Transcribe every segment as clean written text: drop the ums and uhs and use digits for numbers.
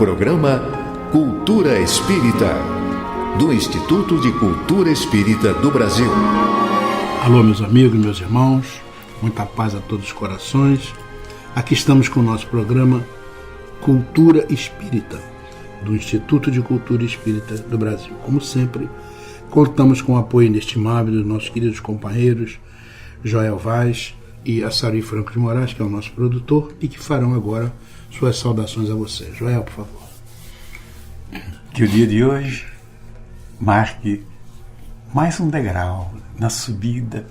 programa Cultura Espírita, do Instituto de Cultura Espírita do Brasil. Alô, meus amigos, meus irmãos, muita paz a todos os corações. Aqui estamos com o nosso programa Cultura Espírita, do Instituto de Cultura Espírita do Brasil. Como sempre, contamos com o apoio inestimável dos nossos queridos companheiros Joel Vaz e Assari Franco de Moraes, que é o nosso produtor, e que farão agora suas saudações a você. Joel, por favor. Que o dia de hoje marque mais um degrau na subida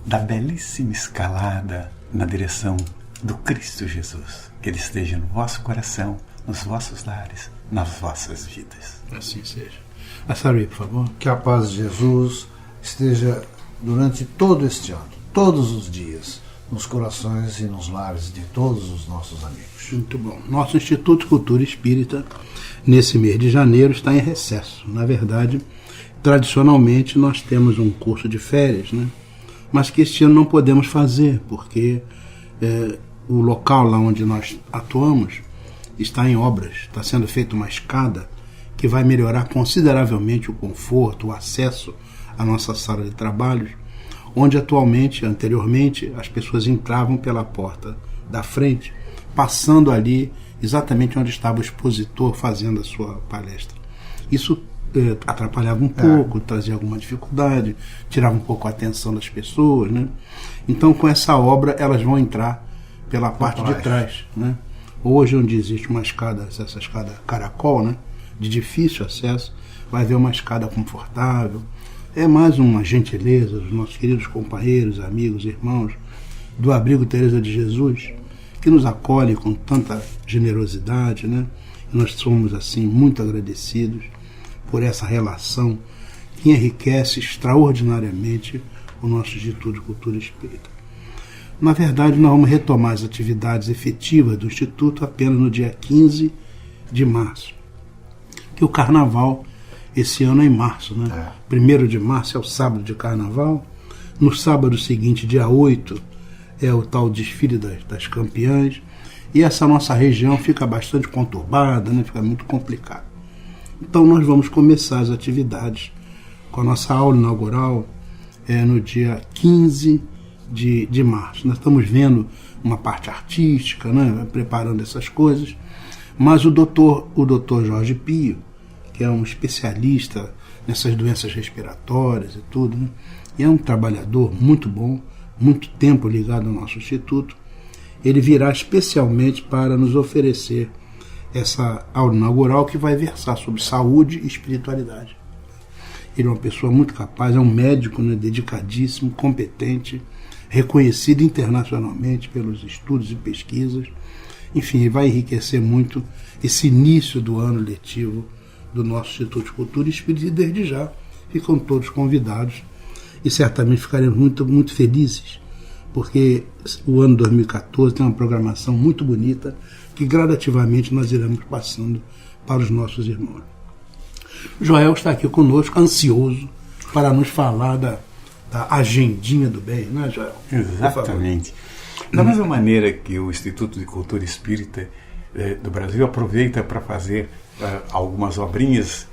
da belíssima escalada na direção do Cristo Jesus. Que Ele esteja no vosso coração, nos vossos lares, nas vossas vidas. Assim seja. Assari, por favor. Que a paz de Jesus esteja durante todo este ano, todos os dias, nos corações e nos lares de todos os nossos amigos. Muito bom. Nosso Instituto de Cultura Espírita, nesse mês de janeiro, está em recesso. Na verdade, tradicionalmente, nós temos um curso de férias, né? Mas que este ano não podemos fazer, porque o local lá onde nós atuamos está em obras. Está sendo feita uma escada que vai melhorar consideravelmente o conforto, o acesso à nossa sala de trabalhos, onde anteriormente, as pessoas entravam pela porta da frente, passando ali exatamente onde estava o expositor fazendo a sua palestra. Isso atrapalhava um pouco, trazia alguma dificuldade, tirava um pouco a atenção das pessoas, né? Então, com essa obra, elas vão entrar pela parte de trás, né? Hoje, onde existe uma escada, essa escada caracol, né, de difícil acesso, vai haver uma escada confortável. É mais uma gentileza dos nossos queridos companheiros, amigos, irmãos do Abrigo Teresa de Jesus, que nos acolhem com tanta generosidade, né? E nós somos, assim, muito agradecidos por essa relação que enriquece extraordinariamente o nosso Instituto de Cultura Espírita. Na verdade, nós vamos retomar as atividades efetivas do Instituto apenas no dia 15 de março, que o Carnaval esse ano é em março, né? 1º de março é o sábado de Carnaval. No sábado seguinte, dia 8, é o tal desfile das campeãs. E essa nossa região fica bastante conturbada, né? Fica muito complicado. Então nós vamos começar as atividades com a nossa aula inaugural no dia 15 de março. Nós estamos vendo uma parte artística, né? Preparando essas coisas. Mas o doutor Jorge Pio, que é um especialista nessas doenças respiratórias e tudo, né? E é um trabalhador muito bom, muito tempo ligado ao nosso instituto. Ele virá especialmente para nos oferecer essa aula inaugural que vai versar sobre saúde e espiritualidade. Ele é uma pessoa muito capaz, é um médico, né, dedicadíssimo, competente, reconhecido internacionalmente pelos estudos e pesquisas. Enfim, ele vai enriquecer muito esse início do ano letivo do nosso Instituto de Cultura Espírita, e desde já ficam todos convidados e certamente ficaremos muito, muito felizes, porque o ano 2014 tem uma programação muito bonita que gradativamente nós iremos passando para os nossos irmãos. Joel está aqui conosco, ansioso para nos falar da agendinha do bem, não é, Joel? Exatamente. Da mesma maneira que o Instituto de Cultura Espírita do Brasil aproveita para fazer algumas obrinhas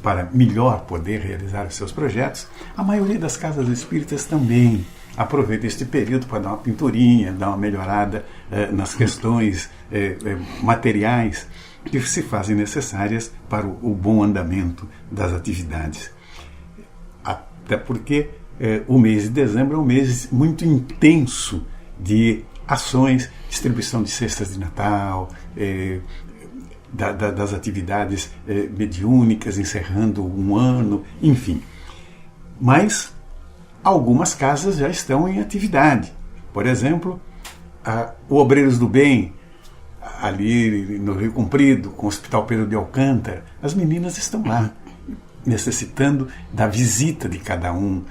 para melhor poder realizar os seus projetos, a maioria das casas espíritas também aproveita este período para dar uma pinturinha, dar uma melhorada nas questões materiais que se fazem necessárias para o bom andamento das atividades. Até porque o mês de dezembro é um mês muito intenso de ações, distribuição de cestas de Natal, das atividades mediúnicas, encerrando um ano, enfim. Mas algumas casas já estão em atividade. Por exemplo, o Obreiros do Bem, ali no Rio Comprido, com o Hospital Pedro de Alcântara, as meninas estão lá, necessitando da visita de cada um,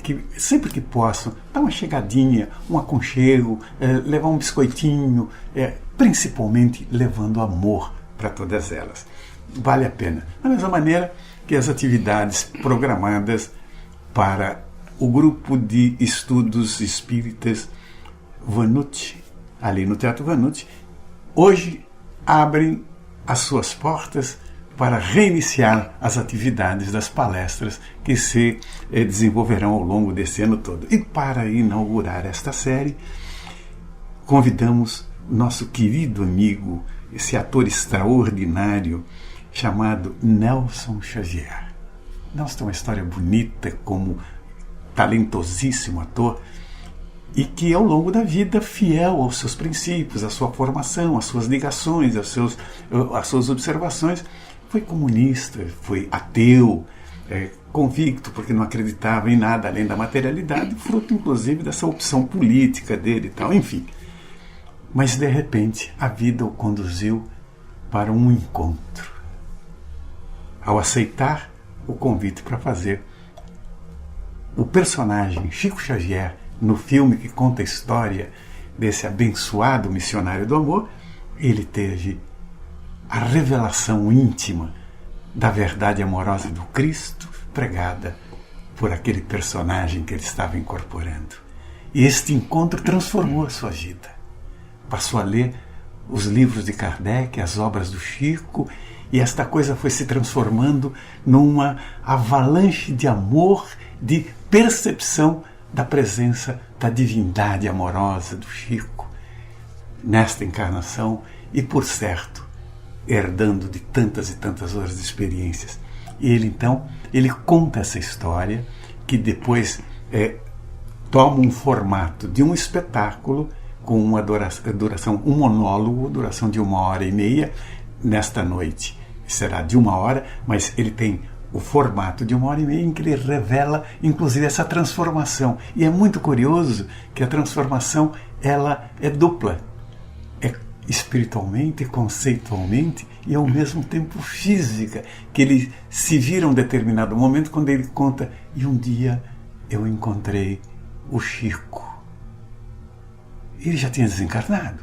que sempre que possam, dar uma chegadinha, um aconchego, levar um biscoitinho, principalmente levando amor para todas elas. Vale a pena. Da mesma maneira que as atividades programadas para o grupo de estudos espíritas Vanucci, ali no Teatro Vanucci, hoje abrem as suas portas para reiniciar as atividades das palestras que se desenvolverão ao longo desse ano todo. E para inaugurar esta série, convidamos nosso querido amigo, esse ator extraordinário chamado Nelson Xavier. Nelson tem uma história bonita como talentosíssimo ator e que ao longo da vida, fiel aos seus princípios, à sua formação, às suas ligações, às suas observações, foi comunista, foi ateu, convicto, porque não acreditava em nada além da materialidade, fruto inclusive dessa opção política dele e tal, enfim. Mas de repente a vida o conduziu para um encontro. Ao aceitar o convite para fazer o personagem Chico Xavier no filme que conta a história desse abençoado missionário do amor, ele teve a revelação íntima da verdade amorosa do Cristo pregada por aquele personagem que ele estava incorporando. E este encontro transformou a sua vida. Passou a ler os livros de Kardec, as obras do Chico, e esta coisa foi se transformando numa avalanche de amor, de percepção da presença da divindade amorosa do Chico nesta encarnação e, por certo, herdando de tantas e tantas horas de experiências. E ele, então, ele conta essa história que depois toma um formato de um espetáculo com uma duração, um monólogo, duração de 1h30. Nesta noite será de 1 hora, mas ele tem o formato de 1h30 em que ele revela, inclusive, essa transformação. E é muito curioso que a transformação ela é dupla. É espiritualmente, conceitualmente e, ao mesmo tempo, física. Que ele se vira um determinado momento quando ele conta: e um dia eu encontrei o Chico. Ele já tinha desencarnado,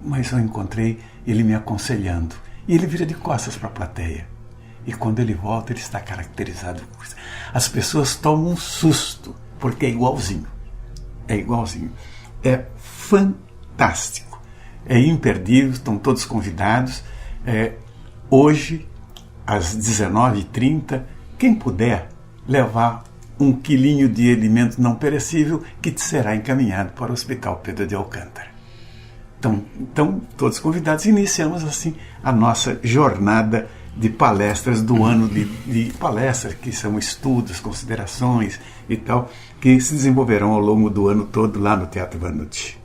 mas eu encontrei ele me aconselhando. E ele vira de costas para a plateia. E quando ele volta, ele está caracterizado. As pessoas tomam um susto, porque é igualzinho. É igualzinho. É fantástico. É imperdível, estão todos convidados. Hoje, às 19h30, quem puder levar 1 quilinho de alimento não perecível que te será encaminhado para o Hospital Pedro de Alcântara. Então, todos convidados. Iniciamos assim a nossa jornada de palestras do ano de palestras, que são estudos, considerações e tal, que se desenvolverão ao longo do ano todo lá no Teatro Vanucci.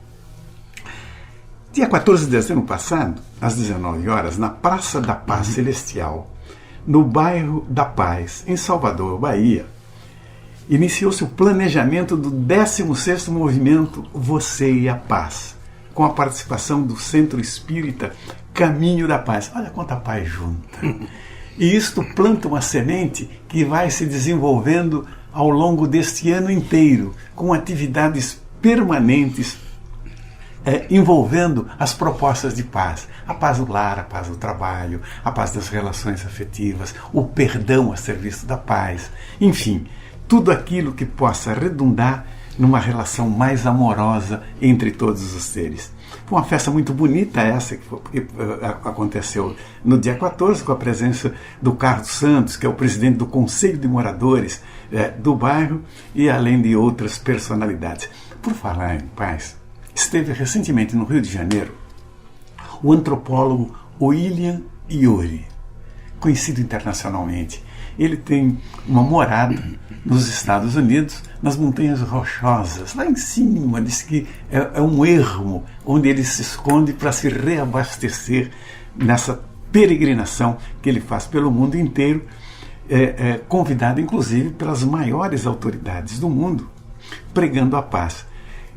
Dia 14 de dezembro passado, às 19 horas, na Praça da Paz Celestial, no bairro da Paz, em Salvador, Bahia, iniciou-se o planejamento do 16º movimento Você e a Paz, com a participação do Centro Espírita Caminho da Paz. Olha quanta paz junta. E isto planta uma semente que vai se desenvolvendo ao longo deste ano inteiro, com atividades permanentes envolvendo as propostas de paz. A paz do lar, a paz do trabalho, a paz das relações afetivas, o perdão a serviço da paz. Enfim, tudo aquilo que possa redundar numa relação mais amorosa entre todos os seres. Foi uma festa muito bonita essa, que aconteceu no dia 14, com a presença do Carlos Santos, que é o presidente do Conselho de Moradores do bairro, e além de outras personalidades. Por falar em paz, esteve recentemente no Rio de Janeiro o antropólogo William Ury, conhecido internacionalmente. Ele tem uma morada nos Estados Unidos, nas Montanhas Rochosas, lá em cima. Diz que é um ermo onde ele se esconde para se reabastecer nessa peregrinação que ele faz pelo mundo inteiro, convidado inclusive pelas maiores autoridades do mundo, pregando a paz.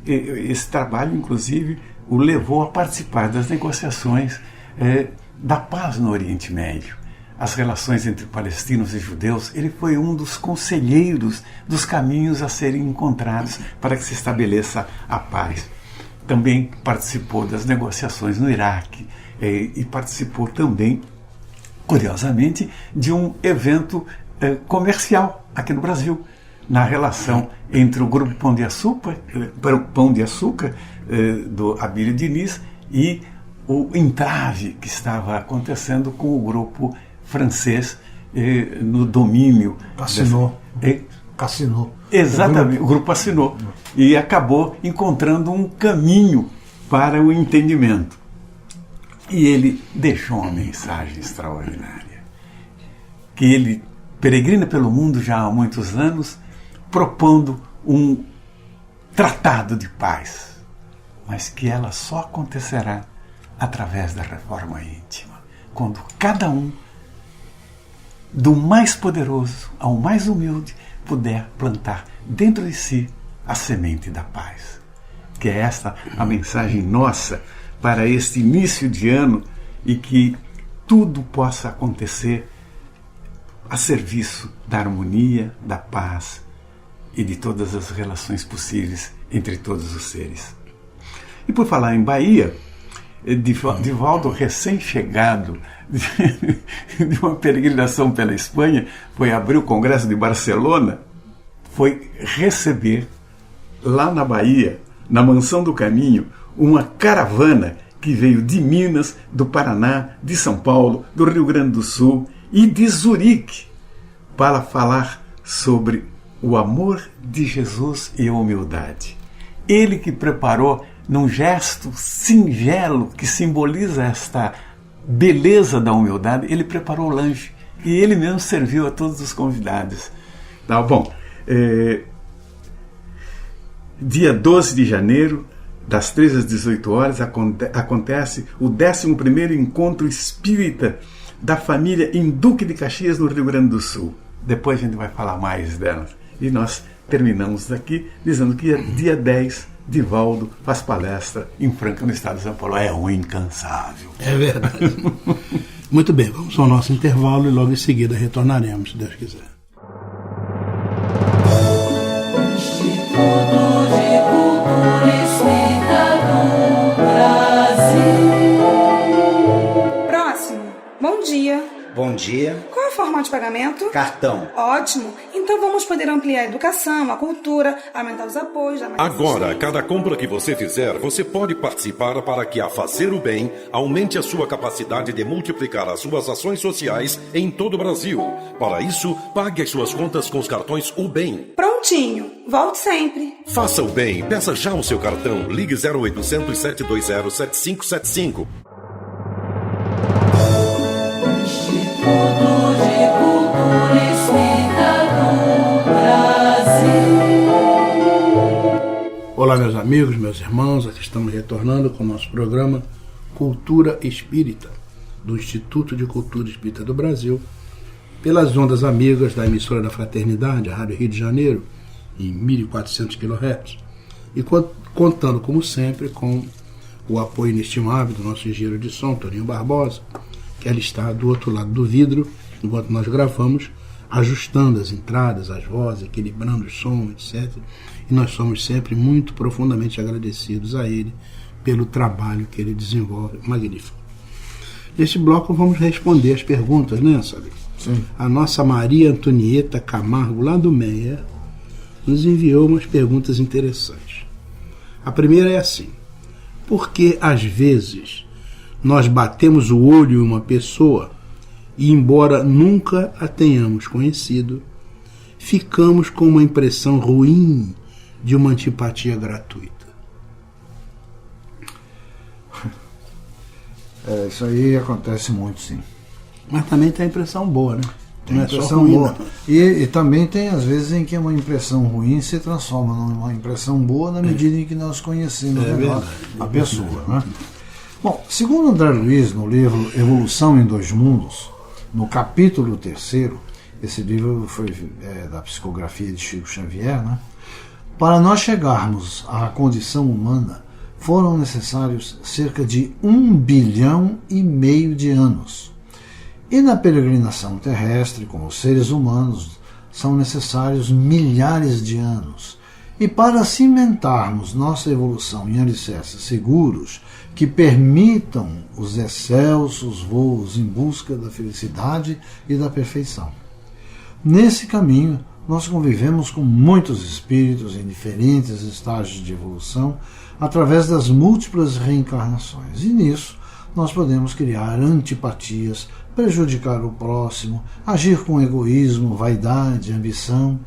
Esse trabalho, inclusive, o levou a participar das negociações da paz no Oriente Médio. As relações entre palestinos e judeus, ele foi um dos conselheiros dos caminhos a serem encontrados para que se estabeleça a paz. Também participou das negociações no Iraque e participou também, curiosamente, de um evento comercial aqui no Brasil, na relação entre o Grupo Pão de Açúcar do Abílio Diniz, e o entrave que estava acontecendo com o grupo francês no domínio. Cassinou. Exatamente, o grupo assinou e acabou encontrando um caminho para o entendimento. E ele deixou uma mensagem extraordinária, que ele peregrina pelo mundo já há muitos anos, propondo um tratado de paz, mas que ela só acontecerá através da reforma íntima, quando cada um, do mais poderoso ao mais humilde, puder plantar dentro de si a semente da paz. Que é esta a mensagem nossa para este início de ano, e que tudo possa acontecer a serviço da harmonia, da paz e de todas as relações possíveis entre todos os seres. E por falar em Bahia, Divaldo, recém-chegado de uma peregrinação pela Espanha, foi abrir o Congresso de Barcelona, foi receber lá na Bahia, na Mansão do Caminho, uma caravana que veio de Minas, do Paraná, de São Paulo, do Rio Grande do Sul e de Zurique, para falar sobre o amor de Jesus e a humildade. Ele que preparou, num gesto singelo que simboliza esta beleza da humildade, ele preparou o lanche e ele mesmo serviu a todos os convidados. Tá bom. Dia 12 de janeiro, das 13 às 18 horas, acontece o 11º Encontro Espírita da família em Duque de Caxias, no Rio Grande do Sul. Depois a gente vai falar mais delas. E nós terminamos aqui dizendo que dia 10, Divaldo faz palestra em Franca, no estado de São Paulo. É um incansável. É verdade. Muito bem, vamos ao nosso intervalo e logo em seguida retornaremos, se Deus quiser. Bom dia. Bom dia. Qual é a forma de pagamento? Cartão. Ótimo. Então vamos poder ampliar a educação, a cultura, aumentar os apoios. Agora, cada compra que você fizer, você pode participar para que a Fazer o Bem aumente a sua capacidade de multiplicar as suas ações sociais em todo o Brasil. Para isso, pague as suas contas com os cartões O Bem. Prontinho. Volte sempre. Faça o bem. Peça já o seu cartão. Ligue 0800 720 7575. Olá, meus amigos, meus irmãos, aqui estamos retornando com o nosso programa Cultura Espírita, do Instituto de Cultura Espírita do Brasil, pelas ondas amigas da emissora da Fraternidade, a Rádio Rio de Janeiro, em 1400 kHz, e contando, como sempre, com o apoio inestimável do nosso engenheiro de som, Toninho Barbosa, que ele está do outro lado do vidro, enquanto nós gravamos, ajustando as entradas, as vozes, equilibrando o som, etc. E nós somos sempre muito profundamente agradecidos a ele pelo trabalho que ele desenvolve, magnífico. Neste bloco vamos responder as perguntas, né, Sabe? Sim. A nossa Maria Antonieta Camargo, lá do Meia, nos enviou umas perguntas interessantes. A primeira é assim: por que às vezes nós batemos o olho em uma pessoa e, embora nunca a tenhamos conhecido, ficamos com uma impressão ruim de uma antipatia gratuita? Isso aí acontece muito, sim. Mas também tem a impressão boa, né? Tem não é impressão só ruim, boa. não. E também tem às vezes em que uma impressão ruim se transforma numa impressão boa na medida em que nós conhecemos melhor a pessoa. Né? Bom, segundo André Luiz, no livro Evolução em Dois Mundos, no capítulo 3, esse livro foi da psicografia de Chico Xavier, né? Para nós chegarmos à condição humana, foram necessários cerca de 1,5 bilhão de anos. E na peregrinação terrestre, com os seres humanos, são necessários milhares de anos. E para cimentarmos nossa evolução em alicerces seguros, que permitam os excelsos voos em busca da felicidade e da perfeição. Nesse caminho, nós convivemos com muitos espíritos em diferentes estágios de evolução, através das múltiplas reencarnações. E nisso, nós podemos criar antipatias, prejudicar o próximo, agir com egoísmo, vaidade, ambição.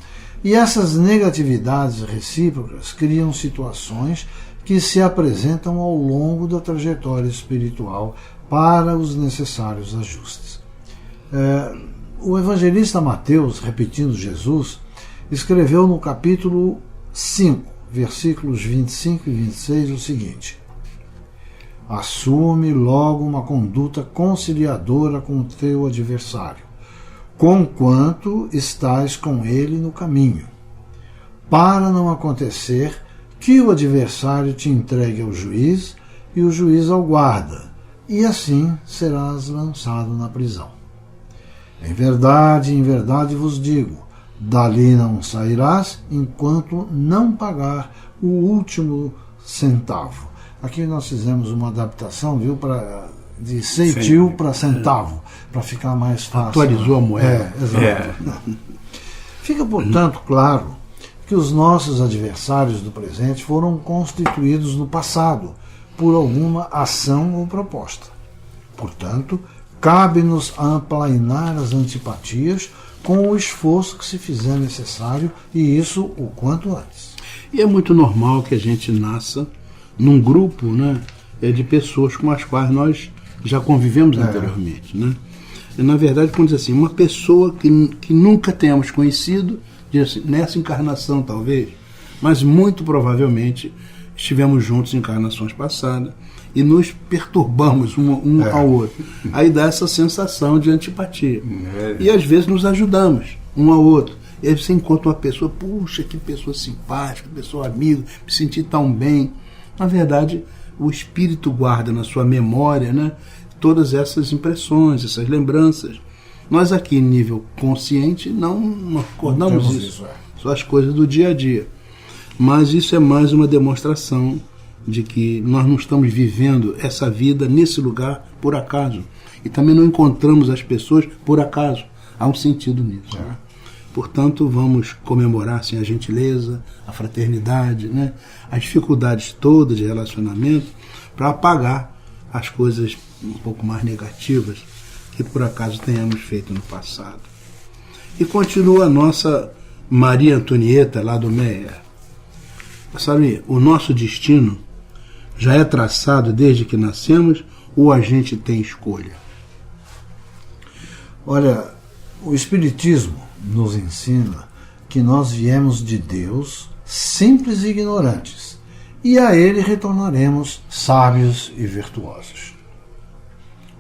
E essas negatividades recíprocas criam situações que se apresentam ao longo da trajetória espiritual para os necessários ajustes. O evangelista Mateus, repetindo Jesus, escreveu no capítulo 5, versículos 25 e 26 o seguinte: assume logo uma conduta conciliadora com o teu adversário, conquanto estás com ele no caminho, para não acontecer que o adversário te entregue ao juiz e o juiz ao guarda, e assim serás lançado na prisão. Em verdade vos digo, dali não sairás enquanto não pagar o último centavo. Aqui nós fizemos uma adaptação, viu, de ceitil para centavo, para ficar mais fácil. Atualizou a moeda. Exato. Fica, portanto, claro que os nossos adversários do presente foram constituídos no passado por alguma ação ou proposta. Portanto, cabe-nos aplainar as antipatias com o esforço que se fizer necessário, e isso o quanto antes. E é muito normal que a gente nasça num grupo, né, de pessoas com as quais nós já convivemos anteriormente. Né? E, na verdade, quando diz assim, uma pessoa que nunca tenhamos conhecido, diz assim, nessa encarnação talvez, mas muito provavelmente estivemos juntos em encarnações passadas e nos perturbamos um ao outro. Aí dá essa sensação de antipatia. E às vezes nos ajudamos um ao outro. E aí você encontra uma pessoa, puxa, que pessoa simpática, que pessoa amiga, me senti tão bem. Na verdade, o espírito guarda na sua memória, né, todas essas impressões, essas lembranças. Nós aqui, em nível consciente, não recordamos isso. Só as coisas do dia a dia. Mas isso é mais uma demonstração de que nós não estamos vivendo essa vida nesse lugar por acaso. E também não encontramos as pessoas por acaso. Há um sentido nisso. Né? Portanto, vamos comemorar assim, a gentileza, a fraternidade, né? As dificuldades todas de relacionamento, para apagar as coisas um pouco mais negativas que por acaso tenhamos feito no passado. E continua a nossa Maria Antonieta, lá do Meyer. Sabe, o nosso destino já é traçado desde que nascemos ou a gente tem escolha? Olha, o Espiritismo nos ensina que nós viemos de Deus simples e ignorantes, e a Ele retornaremos sábios e virtuosos.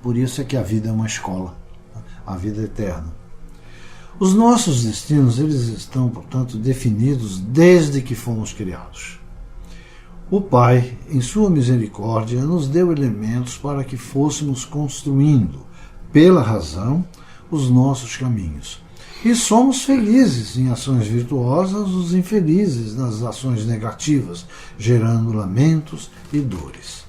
Por isso é que a vida é uma escola, a vida é eterna. Os nossos destinos, eles estão, portanto, definidos desde que fomos criados. O Pai, em sua misericórdia, nos deu elementos para que fôssemos construindo, pela razão, os nossos caminhos. E somos felizes em ações virtuosas, os infelizes nas ações negativas, gerando lamentos e dores.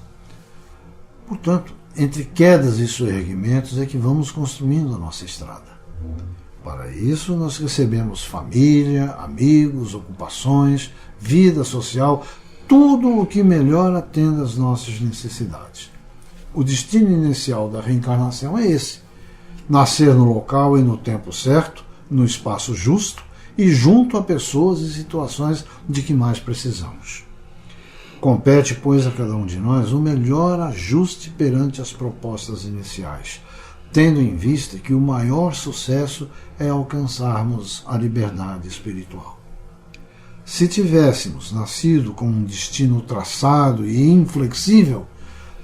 Portanto, entre quedas e soerguimentos é que vamos construindo a nossa estrada. Para isso, nós recebemos família, amigos, ocupações, vida social, tudo o que melhor atenda às nossas necessidades. O destino inicial da reencarnação é esse: nascer no local e no tempo certo, no espaço justo e junto a pessoas e situações de que mais precisamos. Compete, pois, a cada um de nós o melhor ajuste perante as propostas iniciais, tendo em vista que o maior sucesso é alcançarmos a liberdade espiritual. Se tivéssemos nascido com um destino traçado e inflexível,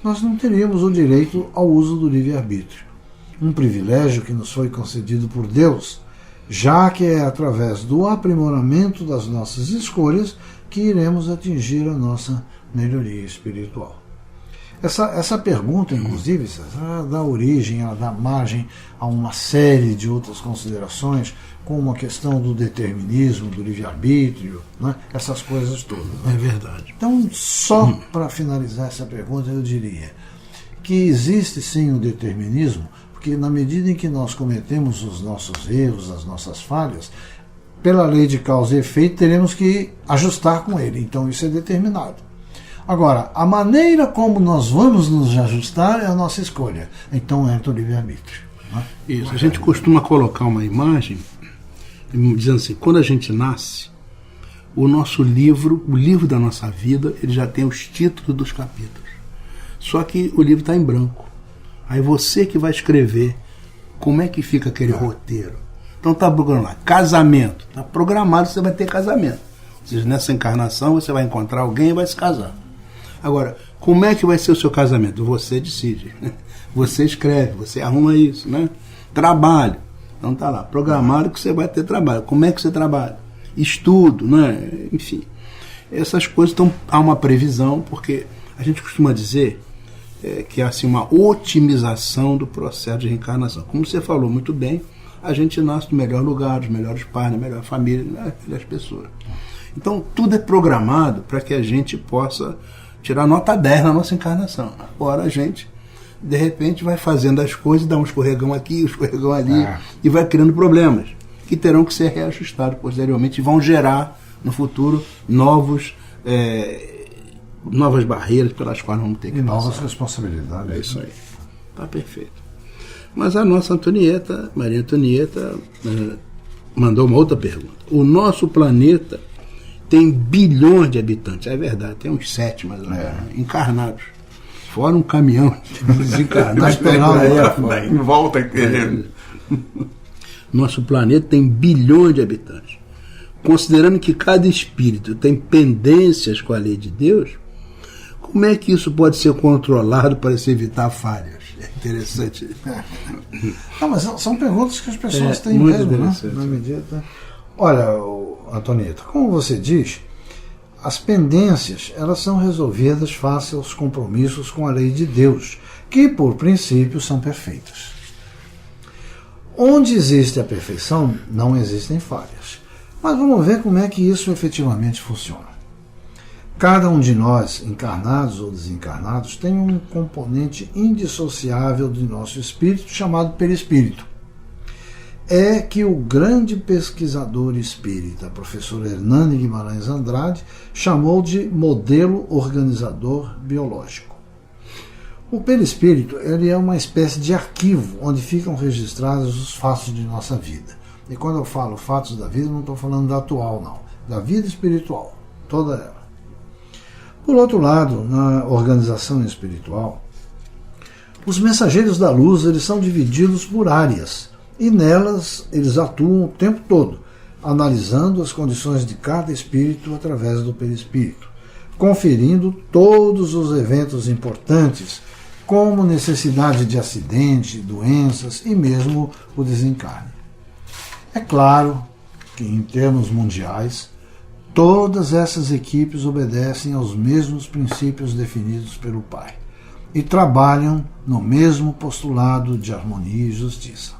nós não teríamos o direito ao uso do livre-arbítrio, um privilégio que nos foi concedido por Deus, já que é através do aprimoramento das nossas escolhas que iremos atingir a nossa melhoria espiritual. Essa pergunta, inclusive, ela dá origem, ela dá margem a uma série de outras considerações, como a questão do determinismo, do livre-arbítrio, né? Essas coisas todas. Né? É verdade. Então, só para finalizar essa pergunta, eu diria que existe sim o determinismo, porque na medida em que nós cometemos os nossos erros, as nossas falhas, pela lei de causa e efeito, teremos que ajustar com ele. Então, isso é determinado. Agora, a maneira como nós vamos nos ajustar é a nossa escolha. Então entra o livre-arbítrio. Né? Isso, a gente costuma colocar uma imagem dizendo assim, quando a gente nasce, o nosso livro, o livro da nossa vida, ele já tem os títulos dos capítulos. Só que o livro está em branco. Aí você que vai escrever como é que fica aquele roteiro. Então está programado lá, casamento. Está programado, você vai ter casamento. Ou seja, nessa encarnação você vai encontrar alguém e vai se casar. Agora, como é que vai ser o seu casamento? Você decide. Você escreve, você arruma isso, né? Trabalho. Então está lá, programado que você vai ter trabalho. Como é que você trabalha? Estudo, né? Enfim. Essas coisas há uma previsão, porque a gente costuma dizer que há assim, uma otimização do processo de reencarnação. Como você falou muito bem, a gente nasce no melhor lugar, dos melhores pais, na melhor família, nas melhores pessoas. Então tudo é programado para que a gente possa tirar nota 10 na nossa encarnação. Agora a gente, de repente, vai fazendo as coisas, dá um escorregão aqui, um escorregão ali, e vai criando problemas que terão que ser reajustados posteriormente e vão gerar no futuro novas barreiras pelas quais vamos ter que passar. Novas responsabilidades. É isso aí. Está perfeito. Mas a nossa Antonieta, Maria Antonieta, mandou uma outra pergunta. O nosso planeta tem bilhões de habitantes. É verdade, tem uns 7, mas encarnados. Fora um caminhão de desencarnados. Em volta querendo. Nosso planeta tem bilhões de habitantes. Considerando que cada espírito tem pendências com a lei de Deus, como é que isso pode ser controlado para se evitar falhas? É interessante. Não, mas são perguntas que as pessoas têm muito mesmo, né? interessante. Na medida. Olha, Antonieta, como você diz, as pendências elas são resolvidas face aos compromissos com a lei de Deus, que por princípio são perfeitas. Onde existe a perfeição, não existem falhas. Mas vamos ver como é que isso efetivamente funciona. Cada um de nós, encarnados ou desencarnados, tem um componente indissociável do nosso espírito chamado perispírito. É que o grande pesquisador espírita, professor Hernani Guimarães Andrade, chamou de modelo organizador biológico. O perispírito ele é uma espécie de arquivo onde ficam registrados os fatos de nossa vida. E quando eu falo fatos da vida, não estou falando da atual, não. Da vida espiritual, toda ela. Por outro lado, na organização espiritual, os mensageiros da luz eles são divididos por áreas e nelas eles atuam o tempo todo, analisando as condições de cada espírito através do perispírito, conferindo todos os eventos importantes, como necessidade de acidente, doenças e mesmo o desencarne. É claro que, em termos mundiais, todas essas equipes obedecem aos mesmos princípios definidos pelo Pai e trabalham no mesmo postulado de harmonia e justiça.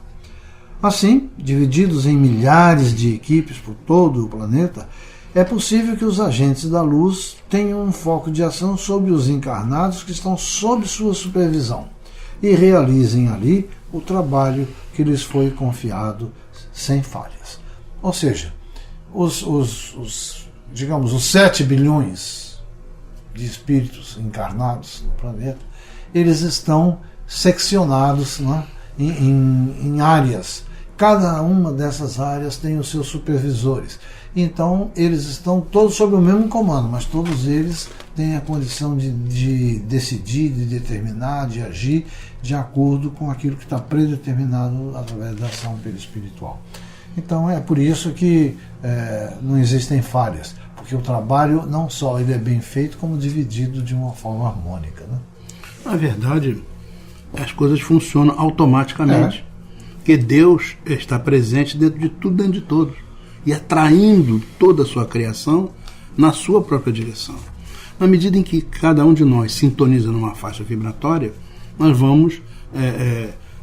Assim, divididos em milhares de equipes por todo o planeta, é possível que os agentes da luz tenham um foco de ação sobre os encarnados que estão sob sua supervisão e realizem ali o trabalho que lhes foi confiado sem falhas. Ou seja, os 7 bilhões de espíritos encarnados no planeta, eles estão seccionados, né, em áreas. Cada uma dessas áreas tem os seus supervisores. Então, eles estão todos sob o mesmo comando, mas todos eles têm a condição de decidir, de determinar, de agir de acordo com aquilo que está predeterminado através da ação perispiritual. Então, é por isso que não existem falhas, porque o trabalho não só ele é bem feito, como dividido de uma forma harmônica. Né? Na verdade, as coisas funcionam automaticamente. Porque Deus está presente dentro de tudo, dentro de todos. E atraindo toda a sua criação na sua própria direção. Na medida em que cada um de nós sintoniza numa faixa vibratória, nós vamos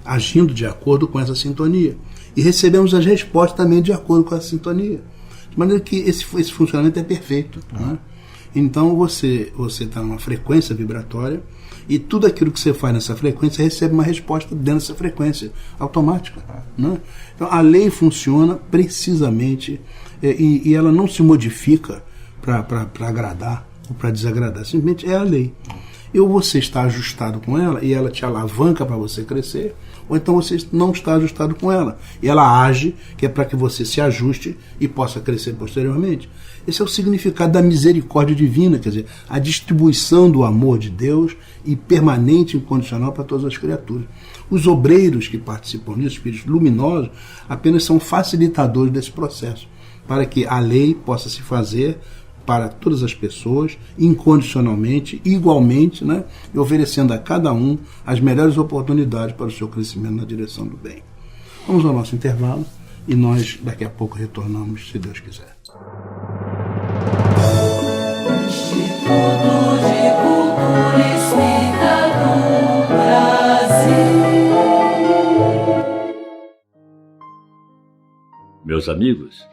agindo de acordo com essa sintonia. E recebemos as respostas também de acordo com essa sintonia. De maneira que esse funcionamento é perfeito. Né? Então você está numa frequência vibratória e tudo aquilo que você faz nessa frequência recebe uma resposta dentro dessa frequência automática. Né? Então a lei funciona precisamente e ela não se modifica para agradar ou para desagradar. Simplesmente é a lei. Ou você está ajustado com ela e ela te alavanca para você crescer, ou então você não está ajustado com ela e ela age, que é para que você se ajuste e possa crescer posteriormente. Esse é o significado da misericórdia divina, quer dizer, a distribuição do amor de Deus e permanente e incondicional para todas as criaturas. Os obreiros que participam disso, espíritos luminosos, apenas são facilitadores desse processo, para que a lei possa se fazer para todas as pessoas, incondicionalmente, igualmente, né? E oferecendo a cada um as melhores oportunidades para o seu crescimento na direção do bem. Vamos ao nosso intervalo e nós daqui a pouco retornamos, se Deus quiser. Instituto de Cultura Espírita do Brasil. Meus amigos,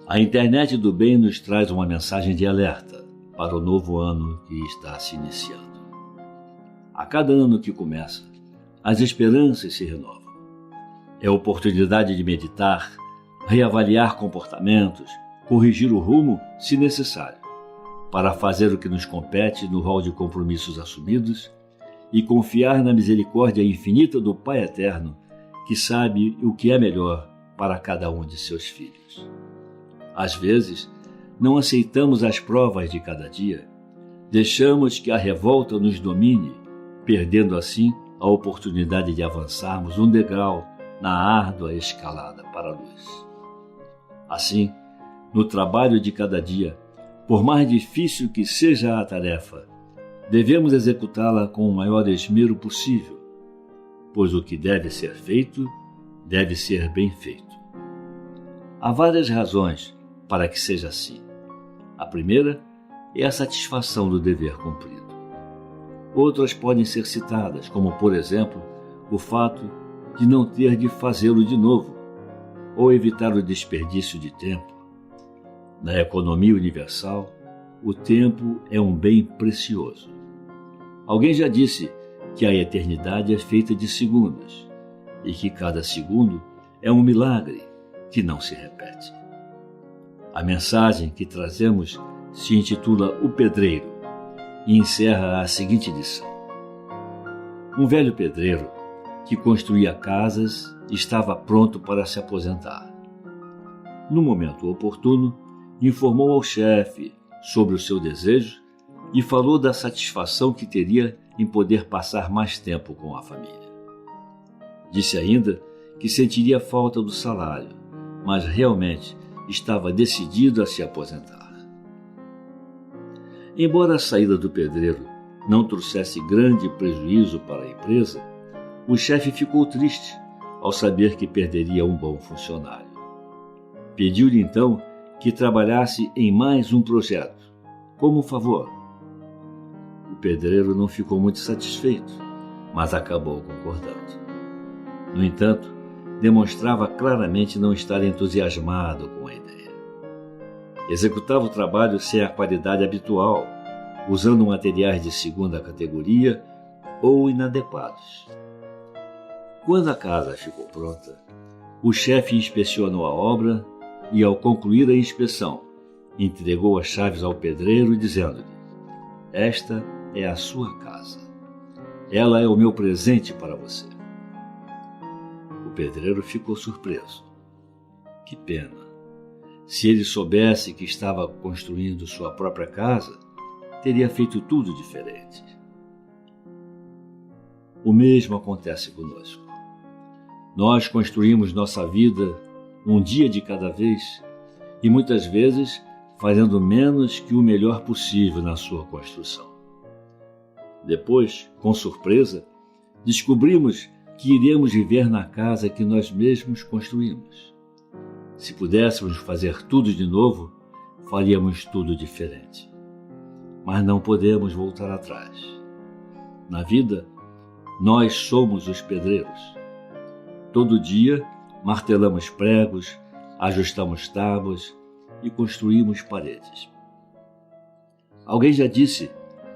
a internet do bem nos traz uma mensagem de alerta para o novo ano que está se iniciando. A cada ano que começa, as esperanças se renovam. É a oportunidade de meditar, reavaliar comportamentos, corrigir o rumo, se necessário, para fazer o que nos compete no rol de compromissos assumidos e confiar na misericórdia infinita do Pai Eterno, que sabe o que é melhor para cada um de seus filhos. Às vezes, não aceitamos as provas de cada dia, deixamos que a revolta nos domine, perdendo assim a oportunidade de avançarmos um degrau na árdua escalada para a luz. Assim, no trabalho de cada dia, por mais difícil que seja a tarefa, devemos executá-la com o maior esmero possível, pois o que deve ser feito, deve ser bem feito. Há várias razões para que seja assim. A primeira é a satisfação do dever cumprido. Outras podem ser citadas, como, por exemplo, o fato de não ter de fazê-lo de novo, ou evitar o desperdício de tempo. Na economia universal, o tempo é um bem precioso. Alguém já disse que a eternidade é feita de segundos e que cada segundo é um milagre que não se repete. A mensagem que trazemos se intitula O Pedreiro e encerra a seguinte lição. Um velho pedreiro que construía casas estava pronto para se aposentar. No momento oportuno, informou ao chefe sobre o seu desejo e falou da satisfação que teria em poder passar mais tempo com a família. Disse ainda que sentiria falta do salário, mas realmente estava decidido a se aposentar. Embora a saída do pedreiro não trouxesse grande prejuízo para a empresa, o chefe ficou triste ao saber que perderia um bom funcionário. Pediu-lhe então que trabalhasse em mais um projeto, como um favor. O pedreiro não ficou muito satisfeito, mas acabou concordando. No entanto, demonstrava claramente não estar entusiasmado com a ideia. Executava o trabalho sem a qualidade habitual, usando materiais de segunda categoria ou inadequados. Quando a casa ficou pronta, o chefe inspecionou a obra e, ao concluir a inspeção, entregou as chaves ao pedreiro, dizendo-lhe: "Esta é a sua casa. Ela é o meu presente para você." O pedreiro ficou surpreso. Que pena! Se ele soubesse que estava construindo sua própria casa, teria feito tudo diferente. O mesmo acontece conosco. Nós construímos nossa vida um dia de cada vez e muitas vezes fazendo menos que o melhor possível na sua construção. Depois, com surpresa, descobrimos que iremos viver na casa que nós mesmos construímos. Se pudéssemos fazer tudo de novo, faríamos tudo diferente. Mas não podemos voltar atrás. Na vida, nós somos os pedreiros. Todo dia, martelamos pregos, ajustamos tábuas e construímos paredes. Alguém já disse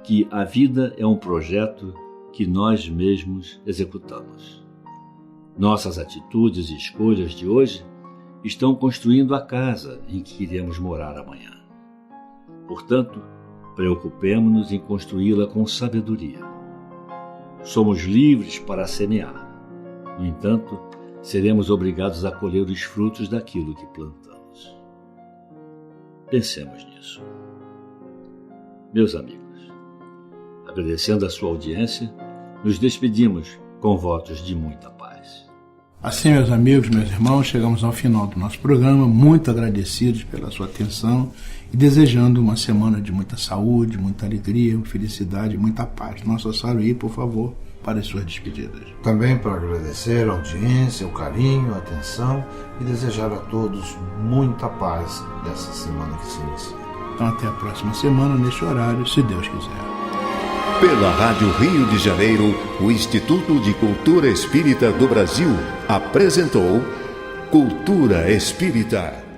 que a vida é um projeto que nós mesmos executamos. Nossas atitudes e escolhas de hoje estão construindo a casa em que iremos morar amanhã. Portanto, Preocupemo-nos em construí-la com sabedoria. Somos livres para semear. No entanto, seremos obrigados a colher os frutos daquilo que plantamos. Pensemos nisso. Meus amigos, agradecendo a sua audiência, nos despedimos com votos de muita paz. Assim, meus amigos, meus irmãos, chegamos ao final do nosso programa, muito agradecidos pela sua atenção e desejando uma semana de muita saúde, muita alegria, felicidade, muita paz. Nossa Saruí, por favor, para as suas despedidas. Também para agradecer a audiência, o carinho, a atenção e desejar a todos muita paz dessa semana que se inicia. Então até a próxima semana, neste horário, se Deus quiser. Pela Rádio Rio de Janeiro, o Instituto de Cultura Espírita do Brasil apresentou Cultura Espírita.